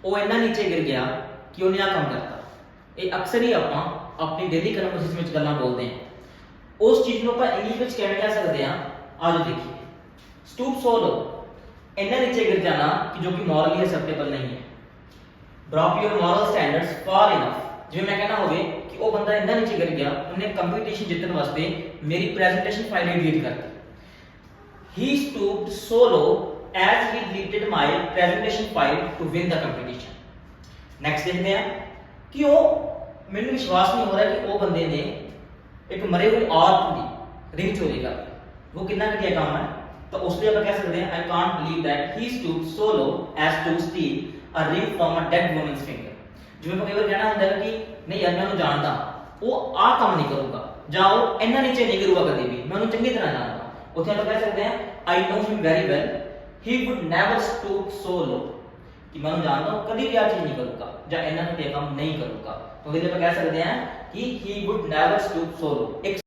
ਉਹ ਇੰਨਾ ਨੀਚੇ ਗਿਰ ਗਿਆ ਕਿ ਉਹਨੇ ਆ ਕੰਮ ਕਰਤਾ। ਇਹ ਅਕਸਰ ਹੀ ਆਪਾਂ ਆਪਣੀ ਡੇਲੀ ਕਨਵਰਸੇਸ਼ਨ ਵਿੱਚ ਗੱਲਾਂ ਬੋਲਦੇ ਹਾਂ। ਉਸ ਚੀਜ਼ ਨੂੰ ਆਪਾਂ ਇੰਗਲਿਸ਼ ਵਿੱਚ ਕਿਵੇਂ ਕਹਿ ਸਕਦੇ ਹਾਂ, ਆਜੋ ਦੇਖੀਏ। ਸਟੂਪ ਸੋ ਲੋ, ਇੰਨਾ ਨੀਚੇ ਗਿਰ ਜਾਣਾ ਕਿ ਜੋ ਕਿ ਮੋਰਲੀ ਐਕਸੈਪਟੇਬਲ ਨਹੀਂ ਹੈ। Drop your moral standards for enough. ਜਿਵੇਂ ਮੈਂ ਕਹਿਣਾ ਹੋਵੇ ਕਿ ਉਹ ਬੰਦਾ ਇੰਨਾ ਨੀਚੇ ਗਿਰ ਗਿਆ, ਉਹਨੇ ਕੰਪੀਟੀਸ਼ਨ ਜਿੱਤਣ ਵਾਸਤੇ ਮੇਰੀ ਪ੍ਰੈਜੈਂਟੇਸ਼ਨ ਫਾਈਲ ਹੀ ਡਿਲੀਟ ਕਰਤੀ। ਹੀ ਸਟੂਪਡ ਸੋ ਲੋ as he deleted my presentation file to win the competition। next देखते हैं कि वो मैंने विश्वास नहीं हो रहा कि वो बंदे ने एक मरे हुए औरत की रिंग चोरी कर ली। वो कितना घटिया काम है। तो उसलिए आप कह सकते हैं I can't believe that he stooped so low as to steal a ring from a dead woman's finger। ਜਿਵੇਂ ਆਪਾਂ ਕਈ ਵਾਰ ਕਹਿਣਾ ਹੁੰਦਾ ਹੈ ਕਿ ਨਹੀਂ ਯਾਰ ਮੈਂ ਉਹਨੂੰ ਜਾਣਦਾ, ਉਹ ਆਹ ਕੰਮ ਨਹੀਂ ਕਰੂਗਾ ਜਾਂ ਉਹ ਇੰਨਾ ਨੀਚੇ ਨਹੀਂ ਗਿਰੂਗਾ ਕਦੇ ਵੀ, ਮੈਂ ਉਹਨੂੰ ਚੰਗੀ ਤਰ੍ਹਾਂ ਜਾਣਦਾ। ਉੱਥੇ ਆਪਾਂ ਕਹਿ ਸਕਦੇ ਹਾਂ I know him very well, he would never stoop so low। कि मैं जानता हूं कभी भी आ चीज नहीं करूंगा या इतना घटिया काम नहीं करूंगा। तो ये आप कह सकते हैं कि he would never stoop so low।